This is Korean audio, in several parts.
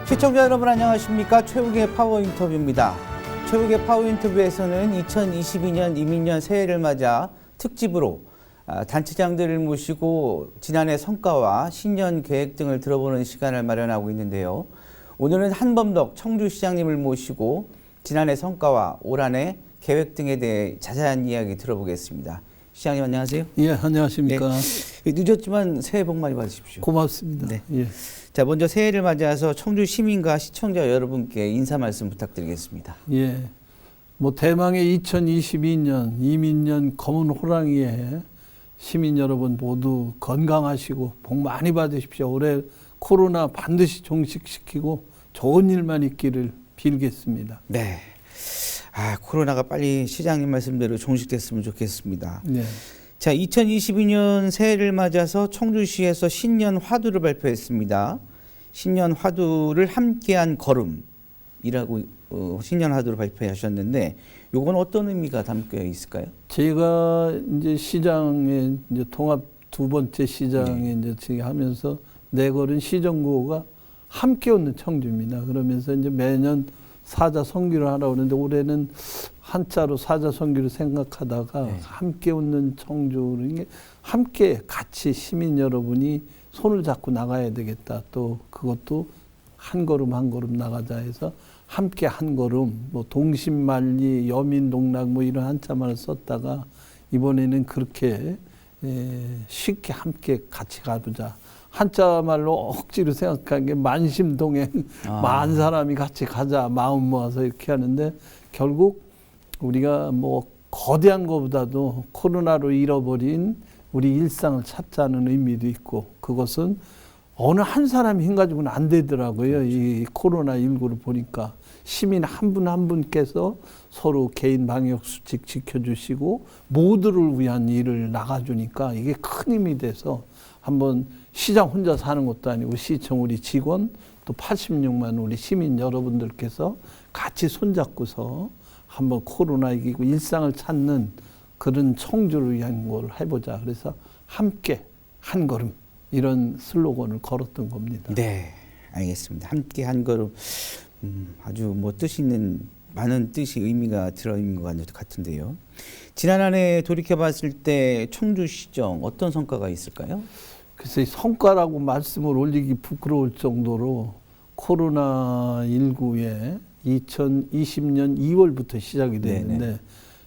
시청자 여러분 안녕하십니까? 최욱의 파워 인터뷰입니다. 최욱의 파워 인터뷰에서는 2022년 이민년 새해를 맞아 특집으로 단체장들을 모시고 지난해 성과와 신년 계획 등을 들어보는 시간을 마련하고 있는데요. 오늘은 한범덕 청주시장님을 모시고 지난해 성과와 올 한해 계획 등에 대해 자세한 이야기 들어보겠습니다. 시장님 안녕하세요. 예, 안녕하십니까. 네, 늦었지만 새해 복 많이 받으십시오. 고맙습니다. 네. 예. 자, 먼저 새해를 맞이해서 청주 시민과 시청자 여러분께 인사 말씀 부탁드리겠습니다. 예. 뭐 대망의 2022년 이민년 검은 호랑이의 해, 시민 여러분 모두 건강하시고 복 많이 받으십시오. 올해 코로나 반드시 종식시키고 좋은 일만 있기를 빌겠습니다. 네. 코로나가 빨리 시장님 말씀대로 종식됐으면 좋겠습니다. 네. 자, 2022년 새해를 맞아서 청주시에서 신년 화두를 발표했습니다. 신년 화두를 함께한 걸음이라고 신년 화두를 발표하셨는데, 요건 어떤 의미가 담겨 있을까요? 제가 이제 시장에 이제 통합 두 번째 시장에 이제 지금 하면서 내걸은 시정구호가 함께 웃는 청주입니다. 그러면서 이제 매년 사자 성기를 하라고 하는데 올해는 한자로 사자 성기를 생각하다가 함께 웃는 청주는 게 함께 같이 시민 여러분이 손을 잡고 나가야 되겠다. 또 그것도 한 걸음 한 걸음 나가자 해서 함께 한 걸음, 뭐 동심만리, 여민동락 뭐 이런 한자만을 썼다가 이번에는 그렇게 쉽게 함께 같이 가보자. 한자 말로 억지로 생각한 게 만심동행, 만 사람이 같이 가자 마음 모아서 이렇게 하는데 결국 우리가 뭐 거대한 것보다도 코로나로 잃어버린 우리 일상을 찾자는 의미도 있고 그것은 어느 한 사람이 힘 가지고는 안 되더라고요. 이 코로나19를 보니까 시민 한 분 한 분께서 서로 개인 방역 수칙 지켜주시고 모두를 위한 일을 나가주니까 이게 큰 힘이 돼서 한번 시장 혼자 사는 것도 아니고 시청 우리 직원 또 86만 우리 시민 여러분들께서 같이 손잡고서 한번 코로나 이기고 일상을 찾는 그런 청주를 위한 걸 해보자. 그래서 함께 한 걸음 이런 슬로건을 걸었던 겁니다. 네, 알겠습니다. 함께 한 걸음 아주 뭐 뜻 있는 많은 뜻이 의미가 들어있는 것 같은데요. 지난 한 해 돌이켜봤을 때 청주시정 어떤 성과가 있을까요? 글쎄 성과라고 말씀을 올리기 부끄러울 정도로 코로나19에 2020년 2월부터 시작이 됐는데 네네.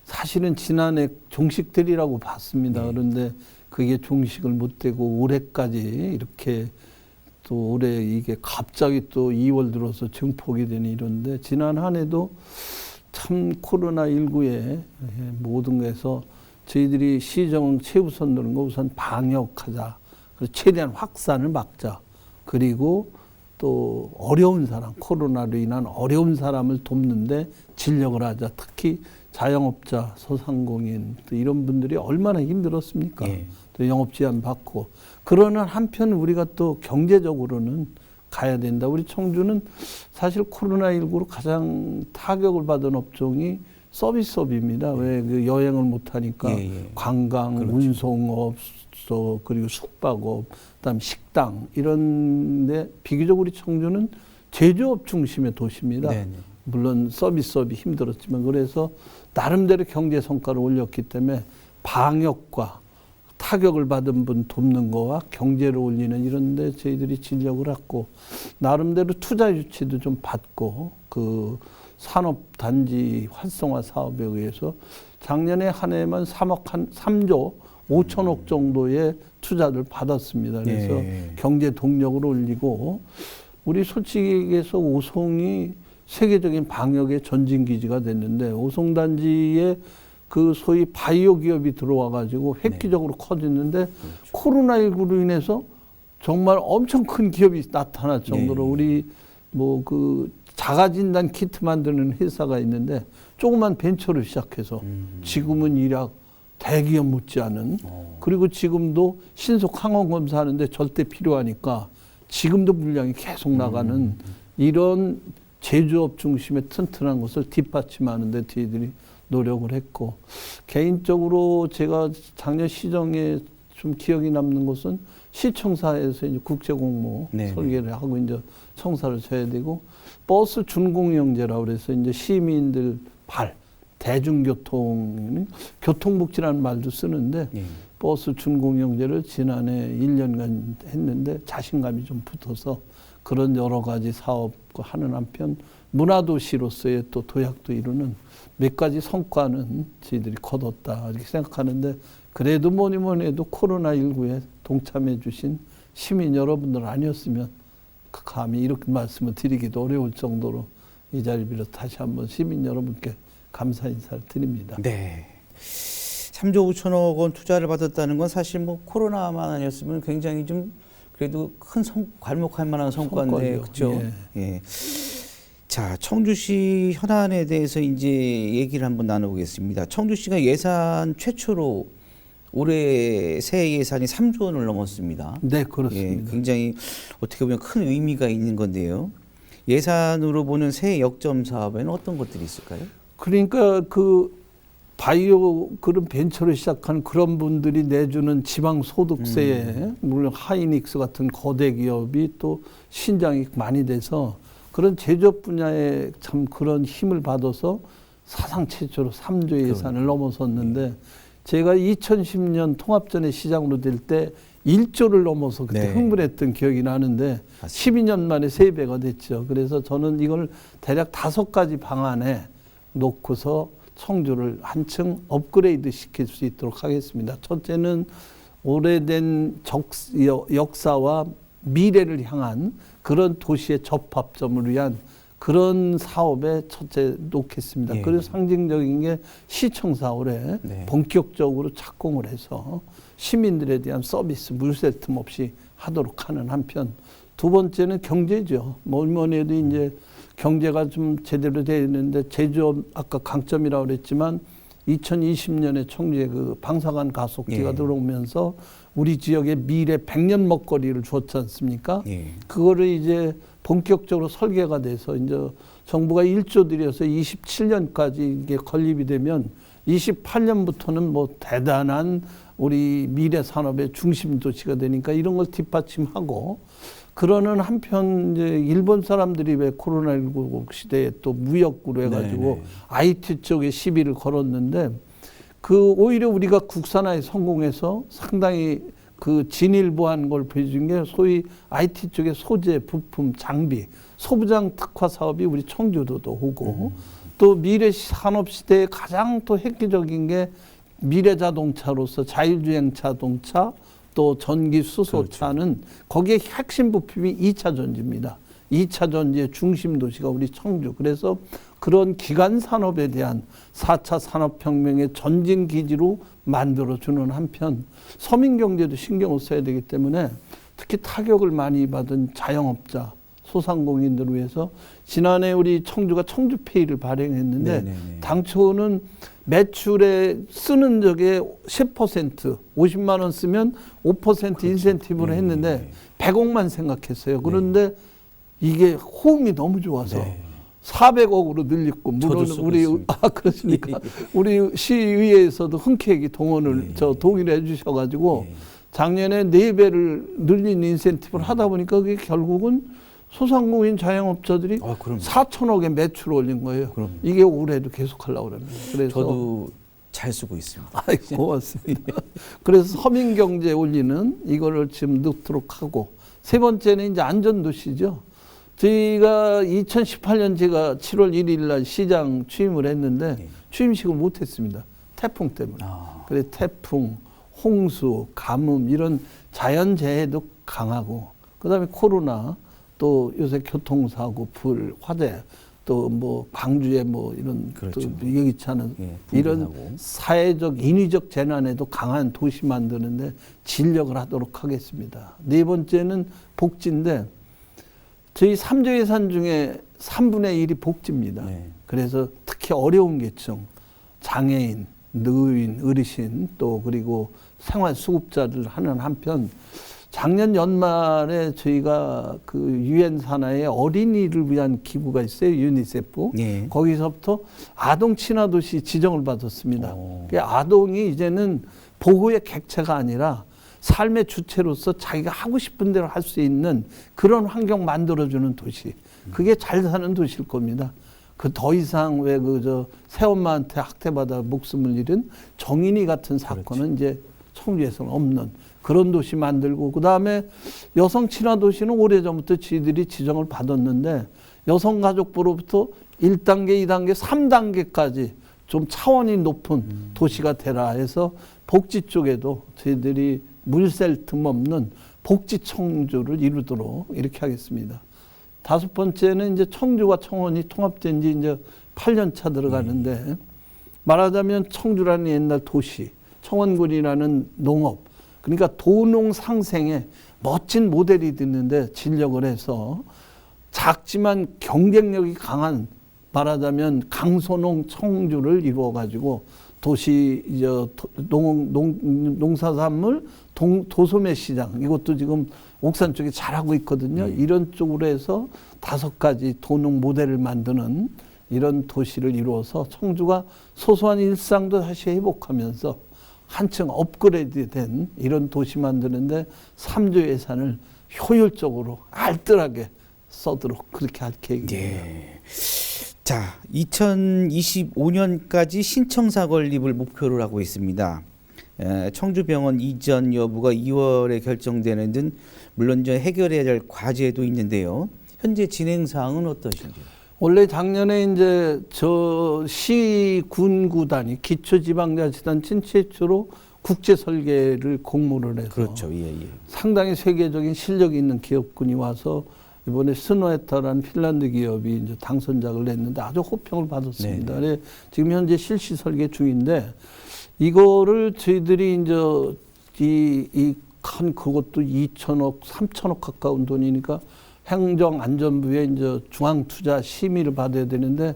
사실은 지난해 종식되리라고 봤습니다. 네. 그런데 그게 종식을 못 되고 올해까지 이렇게 또 올해 이게 갑자기 또 2월 들어서 증폭이 되니 이런데 지난 한 해도 참 코로나19에 모든 것에서 저희들이 시정 최우선 두는 거 우선 방역하자. 그리고 최대한 확산을 막자. 그리고 또 어려운 사람, 코로나로 인한 어려운 사람을 돕는데 진력을 하자. 특히 자영업자, 소상공인 또 이런 분들이 얼마나 힘들었습니까? 예. 또 영업 제한 받고. 그러나 한편 우리가 또 경제적으로는 가야 된다. 우리 청주는 사실 코로나19로 가장 타격을 받은 업종이 서비스업입니다. 왜 그 여행을 못 하니까 관광, 그렇죠. 운송업, 그리고 숙박업, 그다음 식당 이런데 비교적 우리 청주는 제조업 중심의 도시입니다. 네네. 물론 서비스업이 힘들었지만 그래서 나름대로 경제 성과를 올렸기 때문에 방역과 타격을 받은 분 돕는 거와 경제를 올리는 이런 데 저희들이 진력을 했고 나름대로 투자 유치도 좀 받고 그 산업단지 활성화 사업에 의해서 작년에 한 해만 3조 5천억 정도의 투자를 받았습니다. 그래서 경제 동력을 올리고 우리 솔직히 얘기해서 오송이 세계적인 방역의 전진기지가 됐는데 오송단지에 그 소위 바이오 기업이 들어와 가지고 획기적으로 커졌는데 코로나19로 인해서 정말 엄청 큰 기업이 나타날 정도로 우리 뭐 그 자가진단 키트 만드는 회사가 있는데 조그만 벤처로 시작해서 지금은 일약 대기업 못지않은 그리고 지금도 신속 항원 검사하는데 절대 필요하니까 지금도 물량이 계속 나가는 이런 제조업 중심의 튼튼한 것을 뒷받침하는 데 저희들이 노력을 했고 개인적으로 제가 작년 시정에 좀 기억이 남는 것은 시청사에서 이제 국제공모 네네. 설계를 하고 이제 청사를 쳐야 되고 버스 준공영제라고 그래서 이제 시민들 대중교통, 교통복지라는 말도 쓰는데 예. 버스 준공영제를 지난해 1년간 했는데 자신감이 좀 붙어서 그런 여러 가지 사업과 하는 한편 문화도시로서의 또 도약도 이루는 몇 가지 성과는 저희들이 거뒀다 이렇게 생각하는데 그래도 뭐니 해도 코로나19에 동참해 주신 시민 여러분들 아니었으면 감히 이렇게 말씀을 드리기도 어려울 정도로 이 자리를 빌어 다시 한번 시민 여러분께 감사 인사를 드립니다. 네. 3조 5천억 원 투자를 받았다는 건 사실 뭐 코로나만 아니었으면 굉장히 좀 그래도 큰 괄목할 만한 성과인데 그렇죠. 예. 예. 자, 청주시 현안에 대해서 이제 얘기를 한번 나눠보겠습니다. 청주시가 예산 최초로 올해 새해 예산이 3조 원을 넘었습니다. 네, 그렇습니다. 예, 굉장히 어떻게 보면 큰 의미가 있는 건데요. 예산으로 보는 새해 역점 사업에는 어떤 것들이 있을까요? 그러니까 그 바이오 그런 벤처를 시작한 그런 분들이 내주는 지방 소득세에 물론 하이닉스 같은 거대 기업이 또 신장이 많이 돼서 그런 제조업 분야에 참 그런 힘을 받아서 사상 최초로 3조 예산을 넘어섰는데 제가 2010년 통합전에 시장으로 될 때 1조를 넘어서 그때 네. 흥분했던 기억이 나는데 맞습니다. 12년 만에 3배가 됐죠. 그래서 저는 이걸 대략 5가지 방안에 놓고서 청주를 한층 업그레이드 시킬 수 있도록 하겠습니다. 첫째는 오래된 역사와 미래를 향한 그런 도시의 접합점을 위한 그런 사업에 첫째 놓겠습니다. 예. 그래서 상징적인 게 시청사 올해 네. 본격적으로 착공을 해서 시민들에 대한 서비스 물새 틈 없이 하도록 하는 한편 두 번째는 경제죠. 뭐니 해도 이제 경제가 좀 제대로 되어 있는데 제조업 아까 강점이라고 그랬지만 2020년에 청주에 그 방사관 가속기가 예. 들어오면서 우리 지역의 미래 100년 먹거리를 주었지 않습니까? 예. 그거를 이제 본격적으로 설계가 돼서 이제 정부가 1조 들여서 27년까지 이게 건립이 되면 28년부터는 뭐 대단한 우리 미래 산업의 중심 도시가 되니까 이런 걸 뒷받침하고 그러는 한편 이제 일본 사람들이 왜 코로나19 시대에 또 무역으로 해가지고 네네. IT 쪽에 시비를 걸었는데 그 오히려 우리가 국산화에 성공해서 상당히 그 진일보한 걸 보여준 게 소위 IT 쪽의 소재, 부품, 장비, 소부장 특화 사업이 우리 청주도도 오고 또 미래 산업 시대에 가장 또 획기적인 게 미래 자동차로서 자율주행 자동차 또 전기 수소차는 그렇죠. 거기에 핵심 부품이 2차 전지입니다. 2차 전지의 중심 도시가 우리 청주. 그래서 그런 기간 산업에 대한 4차 산업혁명의 전진 기지로 만들어주는 한편 서민 경제도 신경을 써야 되기 때문에 특히 타격을 많이 받은 자영업자, 소상공인들을 위해서 지난해 우리 청주가 청주페이를 발행했는데 네네네. 당초는 매출에 쓰는 적에 10% 50만 원 쓰면 5% 그렇죠. 인센티브를 했는데 100억만 생각했어요. 그런데 이게 호응이 너무 좋아서 400억으로 늘렸고 물론 우리 그렇습니까? 우리 시의회에서도 흔쾌히 동원을 동의를 해주셔가지고 작년에 4배를 늘린 인센티브를 하다 보니까 그게 결국은 소상공인 자영업자들이 4천억의 매출을 올린 거예요. 그럼요. 이게 올해도 계속 하려고 그럽니다. 그래서 저도 잘 쓰고 있습니다. 고맙습니다. 그래서 서민 경제 올리는 이거를 지금 넣도록 하고 세 번째는 이제 안전도시죠. 저희가 2018년 제가 7월 1일 날 시장 취임을 했는데 취임식을 못 했습니다. 태풍 때문에. 그래 태풍, 홍수, 가뭄 이런 자연재해도 강하고 그다음에 코로나 또 요새 교통사고, 불, 화재 또 뭐 광주에 뭐 이런 그렇죠. 또 예기치 않은 이런 사회적 인위적 재난에도 강한 도시 만드는데 진력을 하도록 하겠습니다. 네 번째는 복지인데 저희 3조 예산 중에 3분의 1이 복지입니다. 그래서 특히 어려운 계층, 장애인, 노인, 어르신 또 그리고 생활수급자를 하는 한편 작년 연말에 저희가 그 유엔 산하의 어린이를 위한 기구가 있어요. 유니세프. 거기서부터 아동 친화 도시 지정을 받았습니다. 아동이 이제는 보호의 객체가 아니라 삶의 주체로서 자기가 하고 싶은 대로 할 수 있는 그런 환경 만들어주는 도시. 그게 잘 사는 도시일 겁니다. 그 더 이상 왜 새엄마한테 학대받아 목숨을 잃은 정인이 같은 사건은 이제 청주에서는 없는 그런 도시 만들고, 그 다음에 여성 친화 도시는 오래전부터 지들이 지정을 받았는데 여성가족부로부터 1단계, 2단계, 3단계까지 좀 차원이 높은 도시가 되라 해서 복지 쪽에도 저희들이 물샐 틈 없는 복지 청주를 이루도록 이렇게 하겠습니다. 5번째는 이제 청주와 청원이 통합된 지 이제 8년 차 들어가는데, 말하자면 청주라는 옛날 도시, 청원군이라는 농업, 그러니까 도농 상생의 멋진 모델이 됐는데 진력을 해서 작지만 경쟁력이 강한, 말하자면 강소농 청주를 이루어 가지고 도시 이제 농사산물 도소매 시장, 이것도 지금 옥산 쪽에 잘하고 있거든요. 이런 쪽으로 해서 5가지 도농 모델을 만드는 이런 도시를 이루어서 청주가 소소한 일상도 다시 회복하면서 한층 업그레이드된 이런 도시 만드는데 3조 예산을 효율적으로 알뜰하게 써도록 그렇게 할 계획입니다. 예. 자, 2025년까지 신청사 건립을 목표로 하고 있습니다. 청주병원 이전 여부가 2월에 결정되는 등 물론 이제 해결해야 할 과제도 있는데요. 현재 진행 사항은 어떠신지요? 원래 작년에 이제 저 시군구단이 기초지방자치단체 최초로 국제 설계를 공모를 해서, 그렇죠. 예, 예. 상당히 세계적인 실력이 있는 기업군이 와서 이번에 스노에타라는 핀란드 기업이 이제 당선작을 냈는데 아주 호평을 받았습니다. 네. 지금 현재 실시 설계 중인데, 이거를 저희들이 이제 한 그것도 2천억, 3천억 가까운 돈이니까 행정안전부에 이제 중앙투자 심의를 받아야 되는데,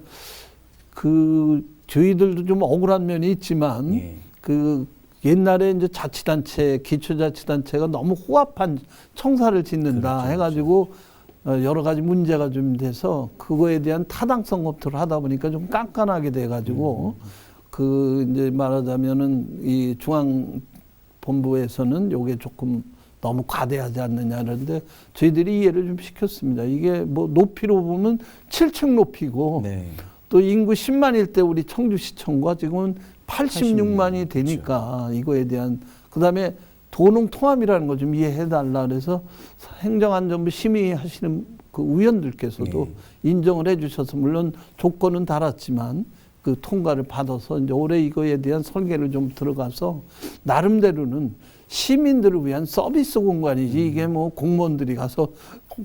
그 저희들도 좀 억울한 면이 있지만, 예. 그 옛날에 이제 자치단체, 기초자치단체가 너무 호합한 청사를 짓는다, 그렇죠, 해가지고 여러 가지 문제가 좀 돼서 그거에 대한 타당성 검토를 하다 보니까 좀 깐깐하게 돼가지고 그 이제 말하자면은 이 중앙본부에서는 요게 조금 너무 과대하지 않느냐 그러는데 저희들이 이해를 좀 시켰습니다. 이게 뭐 높이로 보면 7층 높이고, 네. 또 인구 10만일 때 우리 청주시청과 지금은 86만이 되니까, 그렇죠. 이거에 대한, 그 다음에 도농 통합이라는 거 좀 이해해달라 그래서 행정안전부 심의하시는 그 의원들께서도, 네. 인정을 해주셔서 물론 조건은 달았지만 그 통과를 받아서 이제 올해 이거에 대한 설계를 좀 들어가서 나름대로는 시민들을 위한 서비스 공간이지, 이게 뭐 공무원들이 가서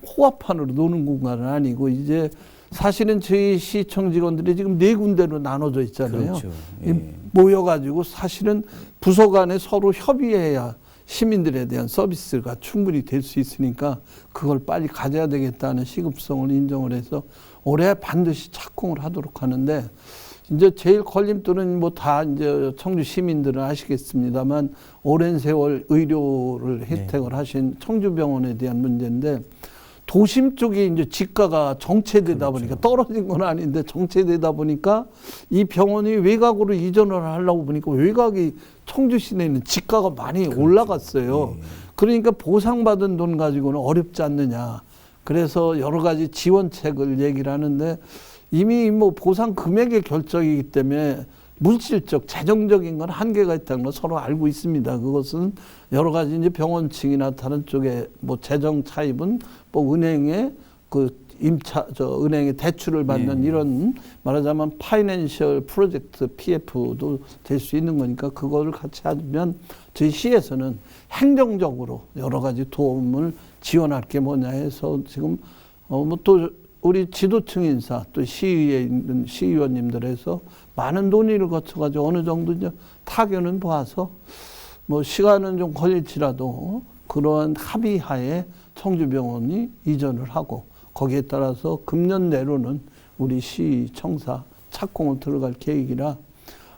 호합판으로 노는 공간은 아니고, 이제 사실은 저희 시청 직원들이 지금 4군데로 나눠져 있잖아요. 그렇죠. 예. 모여가지고 사실은 부서 간에 서로 협의해야 시민들에 대한 서비스가 충분히 될 수 있으니까 그걸 빨리 가져야 되겠다는 시급성을 인정을 해서 올해 반드시 착공을 하도록 하는데, 이제 제일 걸림돌은 뭐 다 이제 청주 시민들은 아시겠습니다만 오랜 세월 의료를 혜택을, 네. 하신 청주병원에 대한 문제인데, 도심 쪽에 이제 지가가 정체되다, 그렇죠. 보니까 떨어진 건 아닌데 정체되다 보니까 이 병원이 외곽으로 이전을 하려고 보니까 외곽이 청주 시내에는 지가가 많이, 그렇죠. 올라갔어요. 네. 그러니까 보상받은 돈 가지고는 어렵지 않느냐. 그래서 여러 가지 지원책을 얘기를 하는데, 이미 뭐 보상 금액의 결정이기 때문에 물질적, 재정적인 건 한계가 있다는 걸 서로 알고 있습니다. 그것은 여러 가지 이제 병원 측이나 다른 쪽에 뭐 재정 차입은 뭐 은행에 그 은행에 대출을 받는, 네. 이런 말하자면 파이낸셜 프로젝트 PF도 될 수 있는 거니까 그거를 같이 하면 저희 시에서는 행정적으로 여러 가지 도움을 지원할 게 뭐냐 해서 지금 뭐 또 우리 지도층 인사, 또 시의회에 있는 시의원님들에서 많은 논의를 거쳐가지고 어느 정도 이제 타결은 봐서 뭐 시간은 좀 걸릴지라도 그러한 합의하에 청주병원이 이전을 하고, 거기에 따라서 금년 내로는 우리 시청사 착공을 들어갈 계획이라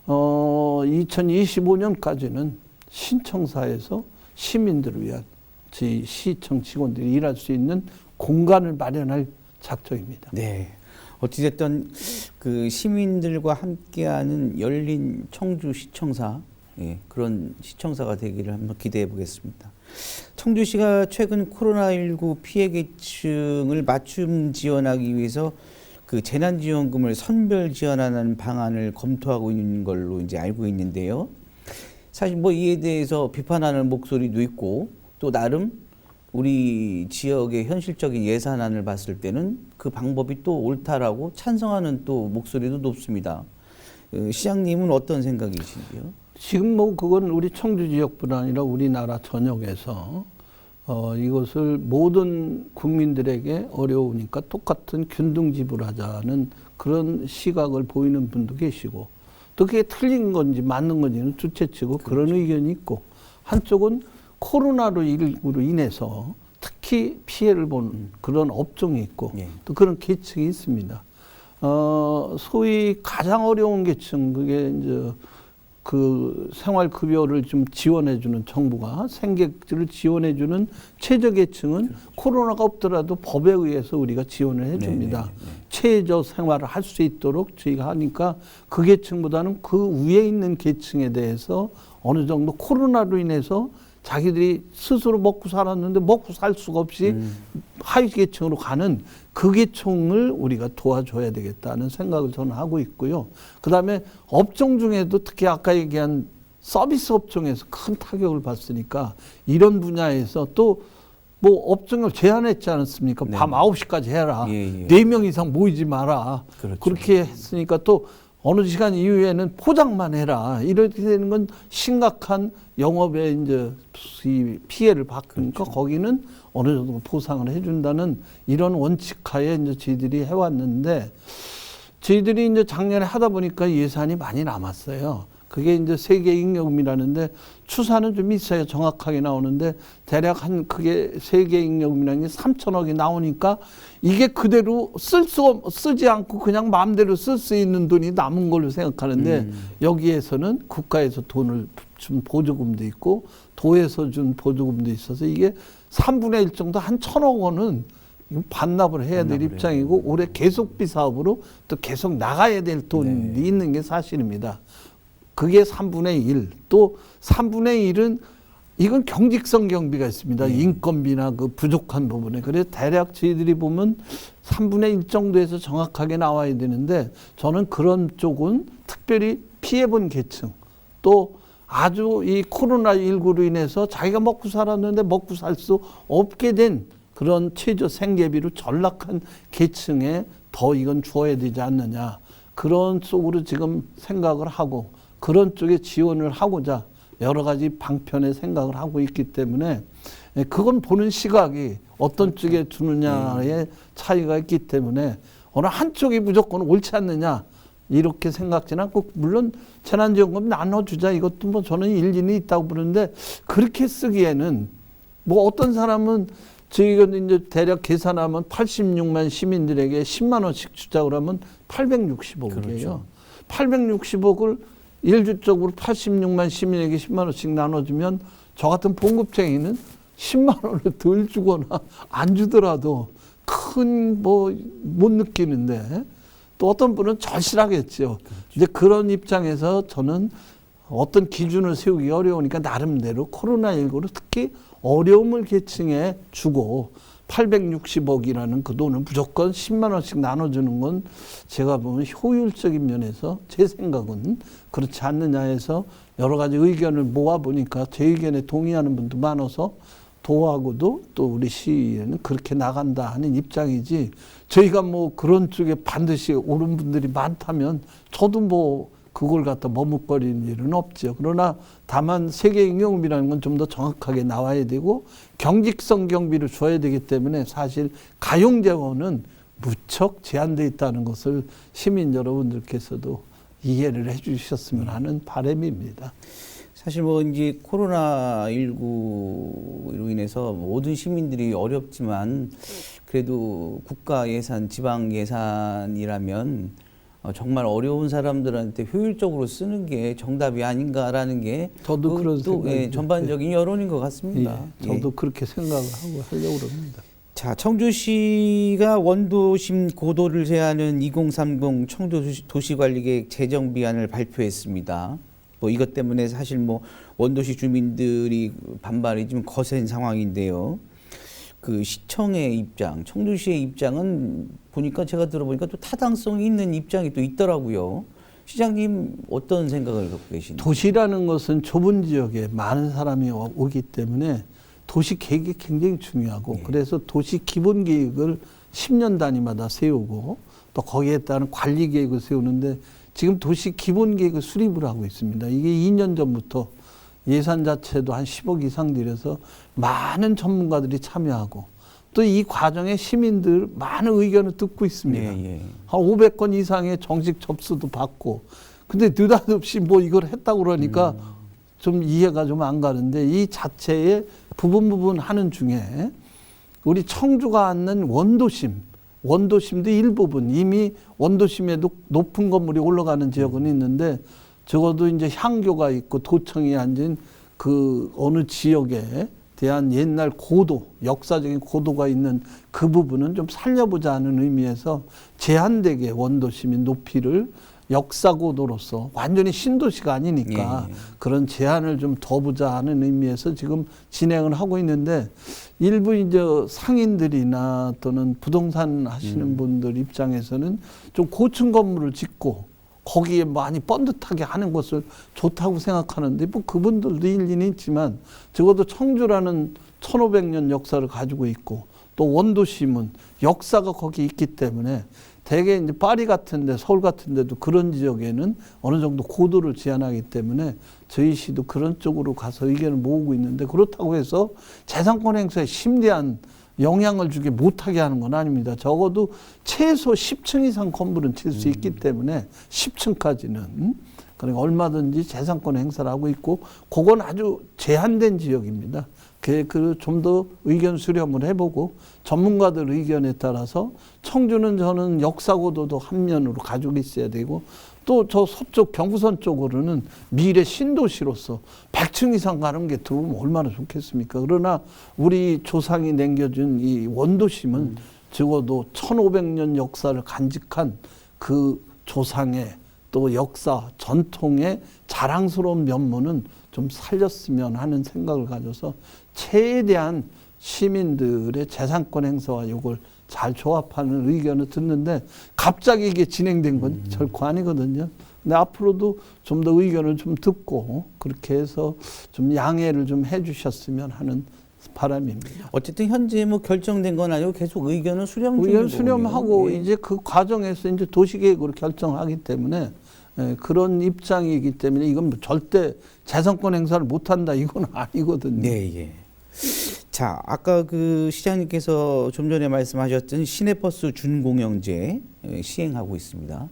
2025년까지는 신청사에서 시민들을 위한 저희 시청 직원들이 일할 수 있는 공간을 마련할 작정입니다. 네. 어찌됐든 그 시민들과 함께하는 열린 청주 시청사, 예, 그런 시청사가 되기를 한번 기대해 보겠습니다. 청주시가 최근 코로나19 피해 계층을 맞춤 지원하기 위해서 그 재난지원금을 선별 지원하는 방안을 검토하고 있는 걸로 이제 알고 있는데요. 사실 뭐 이에 대해서 비판하는 목소리도 있고 또 나름 우리 지역의 현실적인 예산안을 봤을 때는 그 방법이 또 옳다라고 찬성하는 또 목소리도 높습니다. 시장님은 어떤 생각이신지요? 지금 뭐 그건 우리 청주 지역뿐 아니라 우리나라 전역에서 이것을 모든 국민들에게 어려우니까 똑같은 균등 지불하자는 그런 시각을 보이는 분도 계시고 또 그게 틀린 건지 맞는 건지는 둘째치고 그런 의견이 있고 한쪽은 코로나19로 인해서 특히 피해를 보는 그런 업종이 있고 또 그런 계층이 있습니다. 소위 가장 어려운 계층 그게 이제 그 생활급여를 좀 지원해주는 정부가 생계를 지원해주는 최저계층은 코로나가 없더라도 법에 의해서 우리가 지원을 해줍니다. 최저 생활을 할 수 있도록 저희가 하니까 그 계층보다는 그 위에 있는 계층에 대해서 어느 정도 코로나로 인해서 자기들이 스스로 먹고 살았는데 먹고 살 수가 없이 하위 계층으로 가는 그 계층을 우리가 도와줘야 되겠다는 생각을 저는 하고 있고요. 그다음에 업종 중에도 특히 아까 얘기한 서비스 업종에서 큰 타격을 봤으니까 이런 분야에서 또 뭐 업종을 제한했지 않았습니까? 밤 9시까지 해라. 4명 이상 모이지 마라. 그렇죠. 그렇게 했으니까 또 어느 시간 이후에는 포장만 해라. 이렇게 되는 건 심각한 영업에 이제 피해를 받으니까 거기는 어느 정도 보상을 해준다는 이런 원칙하에 이제 저희들이 해왔는데 저희들이 이제 작년에 하다 보니까 예산이 많이 남았어요. 그게 이제 세계잉여금이라는데 추산은 좀 있어야 정확하게 나오는데 대략 그게 세계잉여금이라는 게 3천억이 나오니까 이게 그대로 쓰지 않고 그냥 마음대로 쓸 수 있는 돈이 남은 걸로 생각하는데 여기에서는 국가에서 돈을 준 보조금도 있고 도에서 준 보조금도 있어서 이게 3분의 1 정도 한 1,000억 원은 반납을 해야 될 입장이고 올해 계속비 사업으로 또 계속 나가야 될 돈이 있는 게 사실입니다. 그게 3분의 1. 또 3분의 1은 이건 경직성 경비가 있습니다. 인건비나 그 부족한 부분에. 그래서 대략 저희들이 보면 3분의 1 정도에서 정확하게 나와야 되는데 저는 그런 쪽은 특별히 피해본 계층 또 아주 이 코로나19로 인해서 자기가 먹고 살았는데 먹고 살 수 없게 된 그런 최저 생계비로 전락한 계층에 더 이건 주어야 되지 않느냐. 그런 쪽으로 지금 생각을 하고 그런 쪽에 지원을 하고자 여러 가지 방편의 생각을 하고 있기 때문에 그건 보는 시각이 어떤 쪽에 주느냐의 차이가 있기 때문에 어느 한쪽이 무조건 옳지 않느냐 이렇게 생각지는 않고 물론 재난지원금 나눠주자 이것도 뭐 저는 일리는 있다고 보는데 그렇게 쓰기에는 뭐 어떤 사람은 저희가 이제 대략 계산하면 86만 시민들에게 10만 원씩 주자 그러면 860억이에요. 그렇죠. 860억을 일주적으로 86만 시민에게 10만 원씩 나눠주면 저 같은 봉급쟁이는 10만 원을 덜 주거나 안 주더라도 큰 뭐 못 느끼는데 또 어떤 분은 절실하겠죠. 근데 그런 입장에서 저는 어떤 기준을 세우기 어려우니까 나름대로 코로나19로 특히 어려움을 계층에 주고 860억이라는 그 돈을 무조건 10만 원씩 나눠주는 건 제가 보면 효율적인 면에서 제 생각은 그렇지 않느냐 해서 여러 가지 의견을 모아보니까 제 의견에 동의하는 분도 많아서 도하고도 또 우리 시에는 그렇게 나간다 하는 입장이지 저희가 뭐 그런 쪽에 반드시 옳은 분들이 많다면 저도 뭐 그걸 갖다 머뭇거리는 일은 없죠. 그러나 다만 세계잉여금이라는 건 좀 더 정확하게 나와야 되고 경직성 경비를 줘야 되기 때문에 사실 가용재원은 무척 제한되어 있다는 것을 시민 여러분들께서도 이해를 해 주셨으면 하는 바람입니다. 사실 뭐 이제 코로나19로 인해서 모든 시민들이 어렵지만 그래도 국가 예산, 지방 예산이라면 정말 어려운 사람들한테 효율적으로 쓰는 게 정답이 아닌가라는 게 저도 그런 생각이 전반적인 여론인 것 같습니다. 저도 그렇게 생각을 하고 하려고 합니다. 자, 청주시가 원도심 고도를 제하는 2030 청주 도시관리계획 재정비안을 발표했습니다. 뭐 이것 때문에 사실 뭐 원도시 주민들이 반발이 좀 거센 상황인데요. 그 시청의 입장, 청주시의 입장은 보니까 제가 들어보니까 또 타당성이 있는 입장이 또 있더라고요. 시장님 어떤 생각을 갖고 계신가요? 도시라는 것은 좁은 지역에 많은 사람이 오기 때문에 도시 계획이 굉장히 중요하고 그래서 도시 기본 계획을 10년 단위마다 세우고 또 거기에 따른 관리 계획을 세우는데 지금 도시 기본 계획을 수립을 하고 있습니다. 이게 2년 전부터 예산 자체도 한 10억 이상 들여서 많은 전문가들이 참여하고 또 이 과정에 시민들 많은 의견을 듣고 있습니다. 한 500건 이상의 정식 접수도 받고 근데 느닷없이 뭐 이걸 했다고 그러니까 좀 이해가 좀 안 가는데 이 자체에 부분 하는 중에 우리 청주가 앉는 원도심도 일부분 이미 원도심에도 높은 건물이 올라가는 지역은 있는데 적어도 이제 향교가 있고 도청이 앉은 그 어느 지역에 대한 옛날 고도, 역사적인 고도가 있는 그 부분은 좀 살려보자는 의미에서 제한되게 원도심의 높이를 역사고도로서 완전히 신도시가 아니니까 그런 제한을 좀 둬보자 하는 의미에서 지금 진행을 하고 있는데 일부 이제 상인들이나 또는 부동산 하시는 분들 입장에서는 좀 고층 건물을 짓고 거기에 많이 번듯하게 하는 것을 좋다고 생각하는데 뭐 그분들도 일리는 있지만 적어도 청주라는 1500년 역사를 가지고 있고 또 원도심은 역사가 거기 있기 때문에 대개 이제 파리 같은 데 서울 같은 데도 그런 지역에는 어느 정도 고도를 제한하기 때문에 저희 시도 그런 쪽으로 가서 의견을 모으고 있는데 그렇다고 해서 재산권 행사에 심대한 영향을 주게 못하게 하는 건 아닙니다. 적어도 최소 10층 이상 건물은 칠 수 있기 때문에 10층까지는 그러니까 얼마든지 재산권 행사를 하고 있고 그건 아주 제한된 지역입니다. 그 좀 더 의견 수렴을 해보고 전문가들 의견에 따라서 청주는 저는 역사고도도 한 면으로 가지고 있어야 되고 또 저 서쪽 경부선 쪽으로는 미래 신도시로서 100층 이상 가는 게 들어오면 얼마나 좋겠습니까? 그러나 우리 조상이 남겨준 이 원도심은 적어도 1500년 역사를 간직한 그 조상의 또 역사, 전통의 자랑스러운 면모는 좀 살렸으면 하는 생각을 가져서 최대한 시민들의 재산권 행사와 이걸 잘 조합하는 의견을 듣는데 갑자기 이게 진행된 건 결코 아니거든요. 근데 앞으로도 좀 더 의견을 좀 듣고 그렇게 해서 좀 양해를 좀 해주셨으면 하는 바람입니다. 어쨌든 현재 뭐 결정된 건 아니고 계속 의견을 수렴 중인 의견 수렴하고 예. 이제 그 과정에서 이제 도시계획으로 결정하기 때문에 그런 입장이기 때문에 이건 뭐 절대 재산권 행사를 못한다 이건 아니거든요. 네, 예. 자, 아까 그 시장님께서 좀 전에 말씀하셨던 시내버스 준공영제 시행하고 있습니다.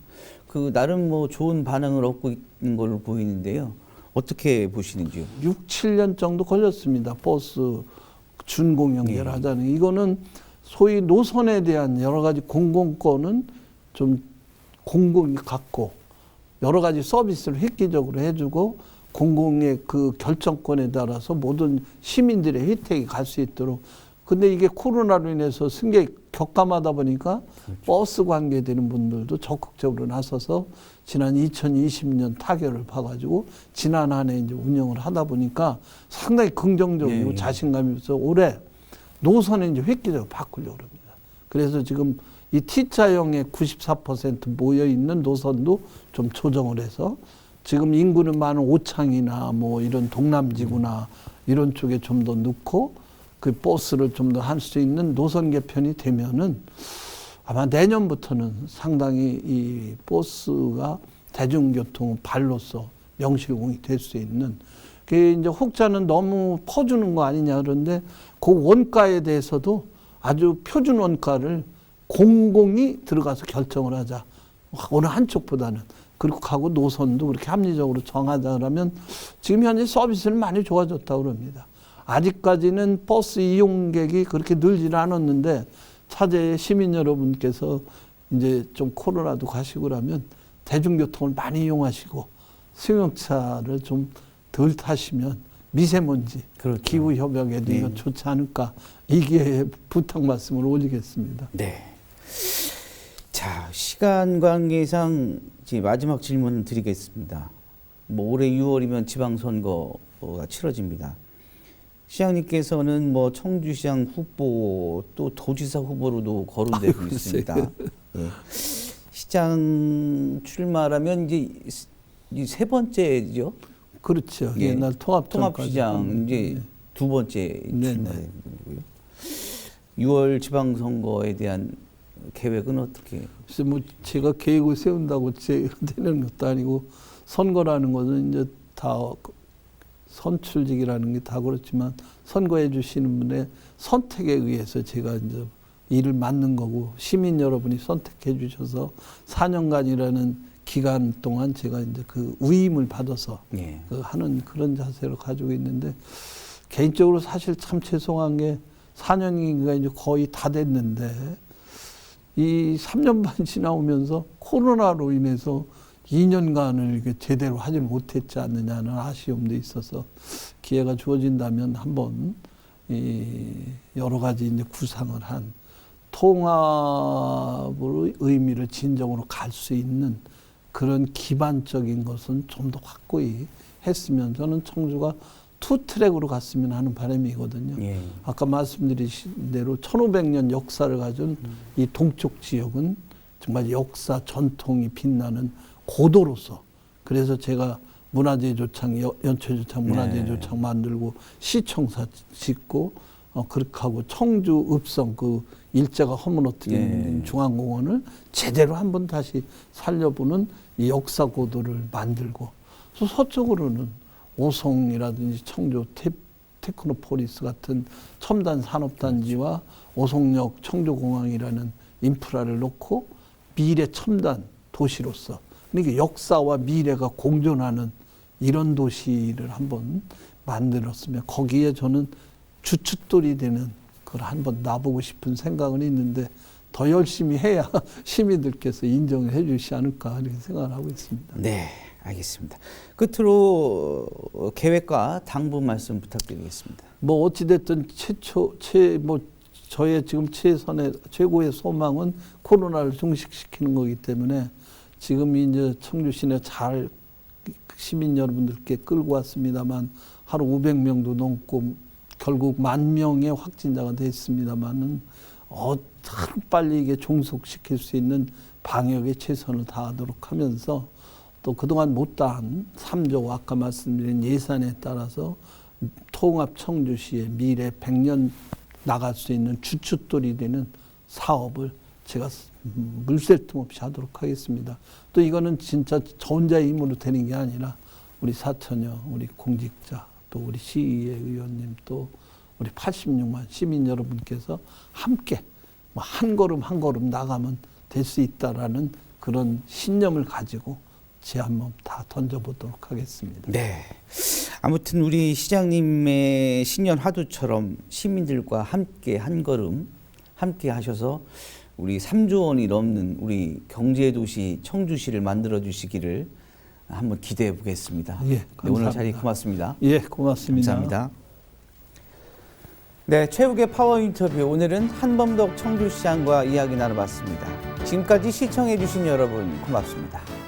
그 나름 뭐 좋은 반응을 얻고 있는 걸로 보이는데요. 어떻게 보시는지요? 6, 7년 정도 걸렸습니다. 버스 준공영제를 하자는. 이거는 소위 노선에 대한 여러 가지 공공권은 좀 공공이 갖고 여러 가지 서비스를 획기적으로 해주고 공공의 그 결정권에 따라서 모든 시민들의 혜택이 갈 수 있도록. 근데 이게 코로나로 인해서 승객 격감하다 보니까 그렇죠. 버스 관계되는 분들도 적극적으로 나서서 지난 2020년 타결을 봐가지고 지난 한 해 이제 운영을 하다 보니까 상당히 긍정적이고 자신감이 있어서 올해 노선을 이제 획기적으로 바꾸려고 합니다. 그래서 지금 이 T자형의 94% 모여 있는 노선도 좀 조정을 해서 지금 인구는 많은 오창이나 뭐 이런 동남지구나 이런 쪽에 좀 더 넣고 그 버스를 좀 더 할 수 있는 노선 개편이 되면은 아마 내년부터는 상당히 이 버스가 대중교통 발로서 명실공히 될 수 있는 그게 이제 혹자는 너무 퍼주는 거 아니냐 그런데 그 원가에 대해서도 아주 표준 원가를 공공이 들어가서 결정을 하자. 어느 한쪽보다는. 그리고 하고 노선도 그렇게 합리적으로 정하자 그러면 지금 현재 서비스는 많이 좋아졌다고 그럽니다. 아직까지는 버스 이용객이 그렇게 늘지는 않았는데 차제의 시민 여러분께서 이제 좀 코로나도 가시고 그러면 대중교통을 많이 이용하시고 승용차를 좀 덜 타시면 미세먼지, 그렇죠. 기후협약에도 이거 좋지 않을까 이게 부탁 말씀을 올리겠습니다. 네. 자, 시간 관계상 이제 마지막 질문 드리겠습니다. 뭐 올해 6월이면 지방선거가 치러집니다. 시장님께서는 뭐 청주시장 후보 또 도지사 후보로도 거론되고 있습니다. 예. 시장 출마라면 이제 이 세 번째죠. 그렇죠. 예. 옛날 통합시장 이제 네. 두 번째 네네. 출마되는 거고요. 6월 지방선거에 대한 계획은 어떻게? 글쎄 뭐 제가 계획을 세운다고 제가 되는 것도 아니고 선거라는 것은 이제 다 선출직이라는 게 다 그렇지만 선거해 주시는 분의 선택에 의해서 제가 이제 일을 맡는 거고 시민 여러분이 선택해 주셔서 4년간이라는 기간 동안 제가 이제 그 위임을 받아서 예. 그 하는 그런 자세를 가지고 있는데 개인적으로 사실 참 죄송한 게 4년이가 이제 거의 다 됐는데 이 3년 반 지나오면서 코로나로 인해서 2년간을 이게 제대로 하지를 못했지 않느냐는 아쉬움도 있어서 기회가 주어진다면 한번 이 여러 가지 이제 구상을 한 통합의 의미를 진정으로 갈 수 있는 그런 기반적인 것은 좀 더 확고히 했으면 저는 청주가 투 트랙으로 갔으면 하는 바람이거든요. 예. 아까 말씀드린 대로 1500년 역사를 가진 이 동쪽 지역은 정말 역사 전통이 빛나는 고도로서 그래서 제가 문화재 조창, 연체 조창, 문화재 조창 만들고 시청사 짓고 그렇게 하고 청주 읍성 그 일제가 허물어뜨린 중앙공원을 제대로 한번 다시 살려보는 이 역사 고도를 만들고 또 서쪽으로는 오송이라든지 청주 테크노폴리스 같은 첨단 산업단지와 오송역 청주공항이라는 인프라를 놓고 미래 첨단 도시로서 그러니까 역사와 미래가 공존하는 이런 도시를 한번 만들었으면 거기에 저는 주춧돌이 되는 그걸 한번 놔보고 싶은 생각은 있는데 더 열심히 해야 시민들께서 인정을 해 주시지 않을까 이렇게 생각을 하고 있습니다. 네, 알겠습니다. 끝으로 계획과 당부 말씀 부탁드리겠습니다. 뭐 어찌됐든 저의 지금 최고의 소망은 코로나를 종식시키는 거기 때문에 지금 이제 청주 시내 잘 시민 여러분들께 끌고 왔습니다만 하루 500명도 넘고 결국 10,000명의 확진자가 됐습니다만은 하루 빨리 이게 종속시킬 수 있는 방역에 최선을 다하도록 하면서 또 그동안 못다한 3조 아까 말씀드린 예산에 따라서 통합 청주시의 미래 100년 나갈 수 있는 주춧돌이 되는 사업을 제가 물샐 틈 없이 하도록 하겠습니다. 또 이거는 진짜 저 혼자의 힘으로 되는 게 아니라 우리 사천여, 우리 공직자, 또 우리 시의회 의원님, 또 우리 86만 시민 여러분께서 함께 한 걸음 한 걸음 나가면 될 수 있다라는 그런 신념을 가지고 제 한번 다 던져보도록 하겠습니다. 네. 아무튼 우리 시장님의 신년 화두처럼 시민들과 함께 한 걸음 함께 하셔서 우리 3조 원이 넘는 우리 경제도시 청주시를 만들어 주시기를 한번 기대해 보겠습니다. 예, 네, 오늘 자리 감사합니다. 고맙습니다. 예, 고맙습니다. 감사합니다. 네, 최욱의 파워 인터뷰 오늘은 한범덕 청주시장과 이야기 나눠봤습니다. 지금까지 시청해 주신 여러분 고맙습니다.